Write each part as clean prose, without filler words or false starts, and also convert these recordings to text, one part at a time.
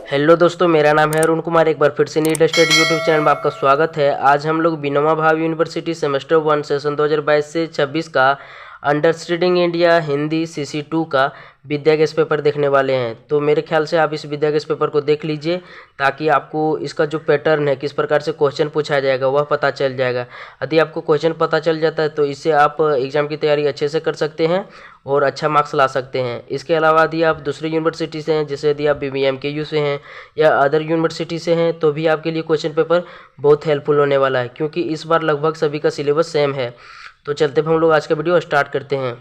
Hello दोस्तों, मेरा नाम है अरुण कुमार। एक बार फिर से नीट स्टडी यूट्यूब चैनल में आपका स्वागत है। आज हम लोग Vinoba Bhave university semester 1 session 2022 से 26 का अंडरस्टैंडिंग इंडिया हिंदी CC2 का विद्यागेस पेपर देखने वाले हैं। तो मेरे ख्याल से आप इस विद्यागेस पेपर को देख लीजिए ताकि आपको इसका जो पैटर्न है, किस प्रकार से क्वेश्चन पूछा जाएगा, वह पता चल जाएगा। यदि आपको क्वेश्चन पता चल जाता है तो इससे आप एग्ज़ाम की तैयारी अच्छे से कर सकते हैं और अच्छा मार्क्स ला सकते हैं। इसके अलावा यदि आप दूसरी यूनिवर्सिटी से हैं, जैसे यदि आप BBMKU से हैं या अदर यूनिवर्सिटी से हैं, तो भी आपके लिए क्वेश्चन पेपर बहुत हेल्पफुल होने वाला है, क्योंकि इस बार लगभग सभी का सिलेबस सेम है। तो चलते हम लोग आज का वीडियो स्टार्ट करते हैं।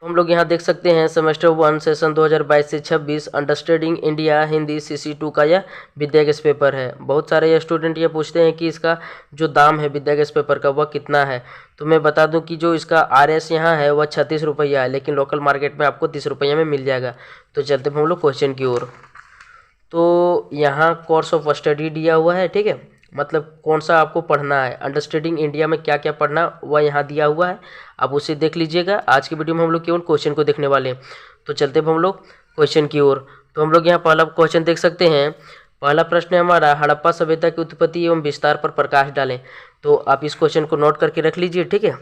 हम लोग यहाँ देख सकते हैं सेमेस्टर 1 सेशन 2022 से 26 अंडरस्टैंडिंग इंडिया हिंदी CC2 का यह विद्यागेस पेपर है। बहुत सारे स्टूडेंट ये पूछते हैं कि इसका जो दाम है विद्यागेस पेपर का वह कितना है। तो मैं बता दूं कि जो इसका RS यहाँ है वह 36 रुपया है, लेकिन लोकल मार्केट में आपको 30 रुपये में मिल जाएगा। तो चलते हम लोग क्वेश्चन की ओर। तो यहाँ कोर्स ऑफ स्टडी दिया हुआ है, ठीक है, मतलब कौन सा आपको पढ़ना है, अंडरस्टैंडिंग इंडिया में क्या क्या पढ़ना वह यहाँ दिया हुआ है, आप उसे देख लीजिएगा। आज की वीडियो में हम लोग केवल क्वेश्चन को देखने वाले हैं। तो चलते हम लोग क्वेश्चन की ओर। तो हम लोग यहाँ पहला क्वेश्चन देख सकते हैं। पहला प्रश्न है हमारा, हड़प्पा सभ्यता की उत्पत्ति एवं विस्तार पर प्रकाश डालें। तो आप इस क्वेश्चन को नोट करके रख लीजिए, ठीक है।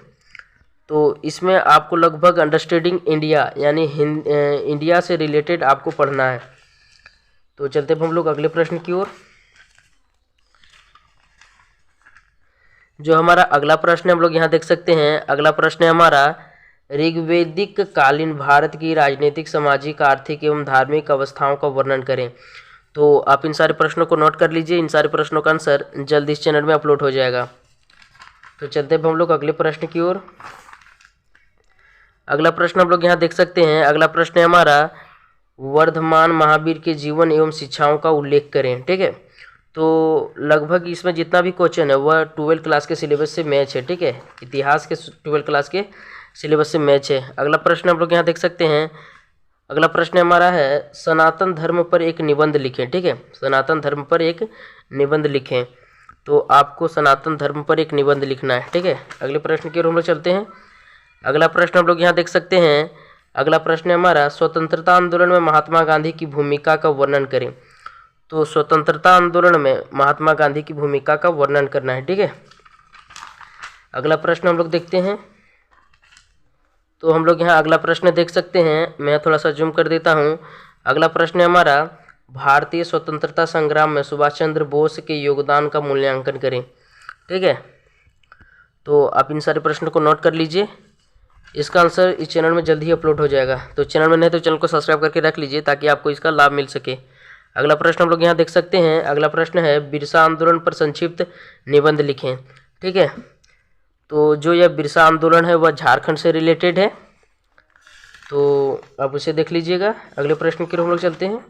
तो इसमें आपको लगभग अंडरस्टैंडिंग इंडिया यानी इंडिया से रिलेटेड आपको पढ़ना है। तो चलते हम लोग अगले प्रश्न की ओर। जो हमारा अगला प्रश्न है हम लोग यहाँ देख सकते हैं। अगला प्रश्न है हमारा, ऋग्वैदिक कालीन भारत की राजनीतिक, सामाजिक, आर्थिक एवं धार्मिक अवस्थाओं का वर्णन करें। तो आप इन सारे प्रश्नों को नोट कर लीजिए। इन सारे प्रश्नों का आंसर जल्द इस चैनल में अपलोड हो जाएगा। तो चलते हैं हम लोग अगले प्रश्न की ओर। अगला प्रश्न हम लोग यहाँ देख सकते हैं। अगला प्रश्न है हमारा, वर्धमान महावीर के जीवन एवं शिक्षाओं का उल्लेख करें, ठीक है। तो लगभग इसमें जितना भी क्वेश्चन है वह 12th क्लास के सिलेबस से मैच है, ठीक है, इतिहास के 12th क्लास के सिलेबस से मैच है। अगला प्रश्न हम लोग यहाँ देख सकते हैं। अगला प्रश्न हमारा है, सनातन धर्म पर एक निबंध लिखें, ठीक है, सनातन धर्म पर एक निबंध लिखें। तो आपको सनातन धर्म पर एक निबंध लिखना है, ठीक है। अगले प्रश्न की ओर हम लोग चलते हैं। अगला प्रश्न हम लोग यहाँ देख सकते हैं। अगला प्रश्न है हमारा, स्वतंत्रता आंदोलन में महात्मा गांधी की भूमिका का वर्णन करें। तो स्वतंत्रता आंदोलन में महात्मा गांधी की भूमिका का वर्णन करना है, ठीक है। अगला प्रश्न हम लोग देखते हैं। तो हम लोग यहाँ अगला प्रश्न देख सकते हैं। मैं थोड़ा सा जूम कर देता हूँ। अगला प्रश्न है हमारा, भारतीय स्वतंत्रता संग्राम में सुभाष चंद्र बोस के योगदान का मूल्यांकन करें, ठीक है। तो आप इन सारे प्रश्नों को नोट कर लीजिए। इसका आंसर इस चैनल में जल्द ही अपलोड हो जाएगा। तो चैनल में नहीं तो चैनल को सब्सक्राइब करके रख लीजिए ताकि आपको इसका लाभ मिल सके। अगला प्रश्न हम लोग यहाँ देख सकते हैं। अगला प्रश्न है, बिरसा आंदोलन पर संक्षिप्त निबंध लिखें, ठीक है। तो जो यह बिरसा आंदोलन है वह झारखंड से रिलेटेड है, तो आप उसे देख लीजिएगा। अगले प्रश्न की ओर हम लोग चलते हैं।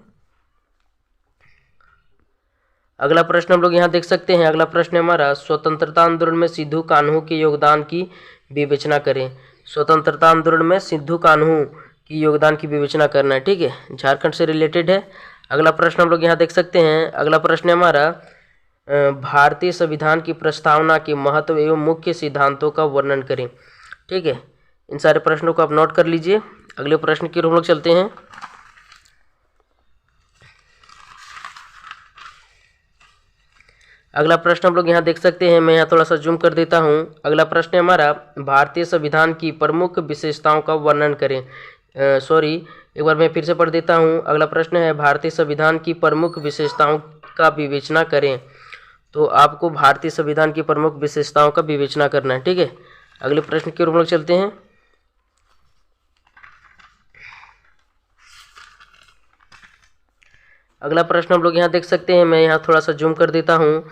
अगला प्रश्न हम लोग यहाँ देख सकते हैं। अगला प्रश्न हमारा, स्वतंत्रता आंदोलन में सिद्धू कान्हू के योगदान की विवेचना करें। स्वतंत्रता आंदोलन में सिद्धू कान्हू की योगदान की विवेचना करना है, ठीक है, झारखंड से रिलेटेड है। अगला प्रश्न हम लोग यहाँ देख सकते हैं। अगला प्रश्न है हमारा, भारतीय संविधान की प्रस्तावना के महत्व एवं मुख्य सिद्धांतों का वर्णन करें, ठीक है। इन सारे प्रश्नों को आप नोट कर लीजिए। अगले प्रश्न की ओर हम लोग चलते हैं। अगला प्रश्न हम लोग यहाँ देख सकते हैं। मैं यहाँ थोड़ा सा जूम कर देता हूँ। अगला प्रश्न है हमारा, भारतीय संविधान की प्रमुख विशेषताओं का वर्णन करें। एक बार मैं फिर से पढ़ देता हूँ। अगला प्रश्न है, भारतीय संविधान की प्रमुख विशेषताओं का विवेचना करें। तो आपको भारतीय संविधान की प्रमुख विशेषताओं का विवेचना करना है, ठीक है। अगले प्रश्न की ओर हम लोग चलते हैं। अगला प्रश्न हम लोग यहाँ देख सकते हैं। मैं यहाँ थोड़ा सा जूम कर देता हूँ।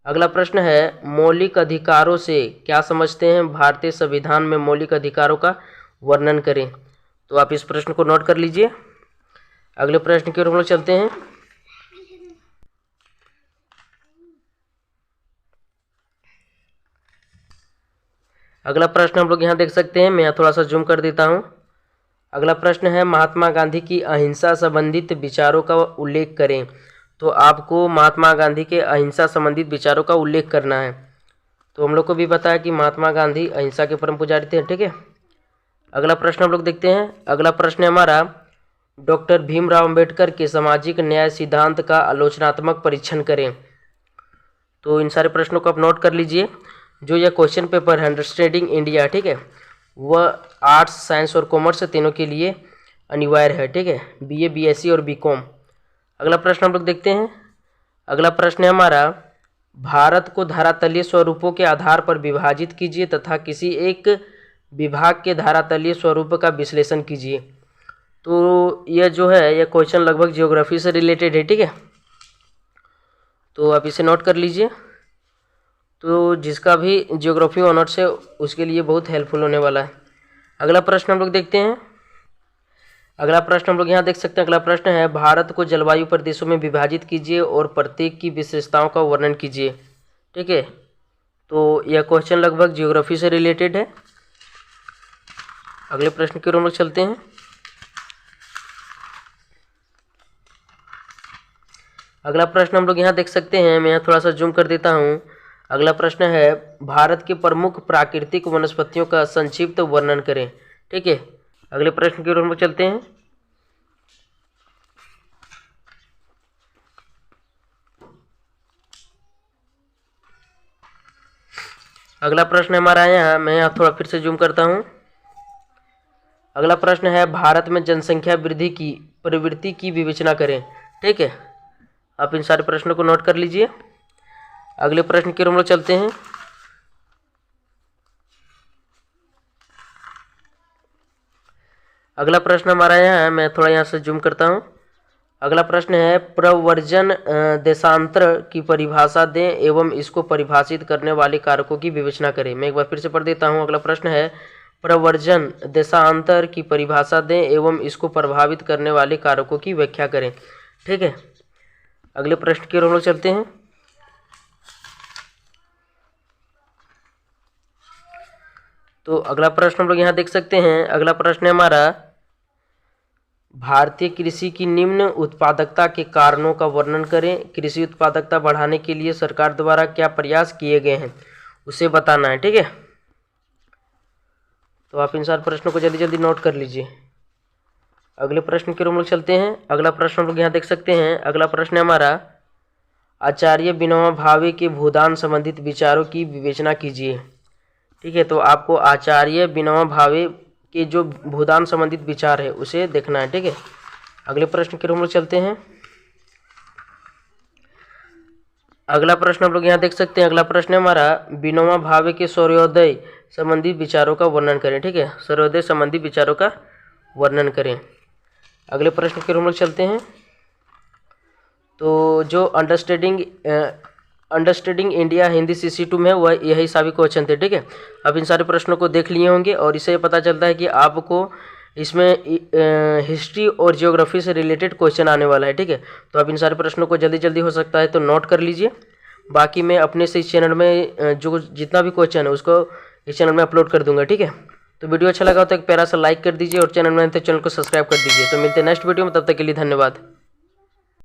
अगला प्रश्न है, मौलिक अधिकारों से क्या समझते हैं, भारतीय संविधान में मौलिक अधिकारों का वर्णन करें। तो आप इस प्रश्न को नोट कर लीजिए। अगले प्रश्न की ओर हम लोग चलते हैं। अगला प्रश्न हम लोग यहाँ देख सकते हैं। मैं यहाँ थोड़ा सा जूम कर देता हूँ। अगला प्रश्न है, महात्मा गांधी की अहिंसा संबंधित विचारों का उल्लेख करें। तो आपको महात्मा गांधी के अहिंसा संबंधित विचारों का उल्लेख करना है। तो हम लोग को भी पता है कि महात्मा गांधी अहिंसा के परम पुजारी थे, ठीक है। अगला प्रश्न हम लोग देखते हैं। अगला प्रश्न है हमारा, डॉक्टर भीमराव अंबेडकर के सामाजिक न्याय सिद्धांत का आलोचनात्मक परीक्षण करें। तो इन सारे प्रश्नों को आप नोट कर लीजिए। जो यह क्वेश्चन पेपर है अंडरस्टैंडिंग इंडिया, ठीक है, वह आर्ट्स, साइंस और कॉमर्स तीनों के लिए अनिवार्य है, ठीक है, बीए, बीएससी और बीकॉम। अगला प्रश्न हम लोग देखते हैं। अगला प्रश्न है हमारा, भारत को धरातलीय स्वरूपों के आधार पर विभाजित कीजिए तथा किसी एक विभाग के धरातलीय स्वरूप का विश्लेषण कीजिए। तो यह जो है यह क्वेश्चन लगभग ज्योग्राफी से रिलेटेड है, ठीक है, तो आप इसे नोट कर लीजिए। तो जिसका भी ज्योग्राफी ऑनर्स है उसके लिए बहुत हेल्पफुल होने वाला है। अगला प्रश्न हम लोग देखते हैं। अगला प्रश्न हम लोग यहाँ देख सकते हैं। अगला प्रश्न है, भारत को जलवायु प्रदेशों में विभाजित कीजिए और प्रत्येक की विशेषताओं का वर्णन कीजिए, ठीक है। तो यह क्वेश्चन लगभग ज्योग्राफी से रिलेटेड है। अगले प्रश्न की ओर हम लोग चलते हैं। अगला प्रश्न हम लोग यहाँ देख सकते हैं, मैं यहाँ थोड़ा सा जूम कर देता हूँ। अगला प्रश्न है, भारत के प्रमुख प्राकृतिक वनस्पतियों का संक्षिप्त वर्णन करें, ठीक है। अगले प्रश्न की ओर हम लोग चलते हैं। अगला प्रश्न हमारा यहाँ, मैं यहाँ थोड़ा फिर से जूम करता हूँ। अगला प्रश्न है, भारत में जनसंख्या वृद्धि की प्रवृत्ति की विवेचना करें, ठीक है। आप इन सारे प्रश्नों को नोट कर लीजिए। अगले प्रश्न की ओर हम लोग चलते हैं। अगला प्रश्न हमारा यहाँ है, मैं थोड़ा यहाँ से जूम करता हूँ। अगला प्रश्न है, प्रव्रजन देशांतर की परिभाषा दें एवं इसको परिभाषित करने वाले कारकों की विवेचना करें। मैं एक बार फिर से पढ़ देता हूँ। अगला प्रश्न है, प्रव्रजन देशांतर की परिभाषा दें एवं इसको प्रभावित करने वाले कारकों की व्याख्या करें, ठीक है। अगले प्रश्न की ओर हम लोग चलते हैं। तो अगला प्रश्न हम लोग यहाँ देख सकते हैं। अगला प्रश्न है हमारा, भारतीय कृषि की निम्न उत्पादकता के कारणों का वर्णन करें। कृषि उत्पादकता बढ़ाने के लिए सरकार द्वारा क्या प्रयास किए गए हैं उसे बताना है, ठीक है। तो आप इन सारे प्रश्नों को जल्दी जल्दी नोट कर लीजिए। अगले प्रश्न की ओर हम लोग चलते हैं। अगला प्रश्न हम लोग यहाँ देख सकते हैं। अगला प्रश्न है हमारा, आचार्य विनोबा भावे के भूदान संबंधित विचारों की विवेचना कीजिए, ठीक है। तो आपको आचार्य विनोबा भावे के जो भूदान संबंधित विचार है उसे देखना है, ठीक है। अगले प्रश्न की ओर हम लोग चलते हैं। अगला प्रश्न हम लोग यहाँ देख सकते हैं। अगला प्रश्न है हमारा, विनोबा भावे के सूर्योदय संबंधी विचारों का वर्णन करें, ठीक है। सूर्योदय संबंधी विचारों का वर्णन करें। अगले प्रश्न की ओर हम लोग चलते हैं। तो जो अंडरस्टैंडिंग इंडिया हिंदी CC2 में वह यही सभी क्वेश्चन थे, ठीक है। अब इन सारे प्रश्नों को देख लिए होंगे और इससे पता चलता है कि आपको इसमें हिस्ट्री और जियोग्राफी से रिलेटेड क्वेश्चन आने वाला है, ठीक है। तो आप इन सारे प्रश्नों को जल्दी जल्दी हो सकता है तो नोट कर लीजिए। बाकी मैं अपने से इस चैनल में जो जितना भी क्वेश्चन है उसको इस चैनल में अपलोड कर दूंगा, ठीक है। तो वीडियो अच्छा लगा तो एक प्यारा सा लाइक कर दीजिए और चैनल में तो चैनल को सब्सक्राइब कर दीजिए। तो मिलते हैं नेक्स्ट वीडियो में, तब तक के लिए धन्यवाद।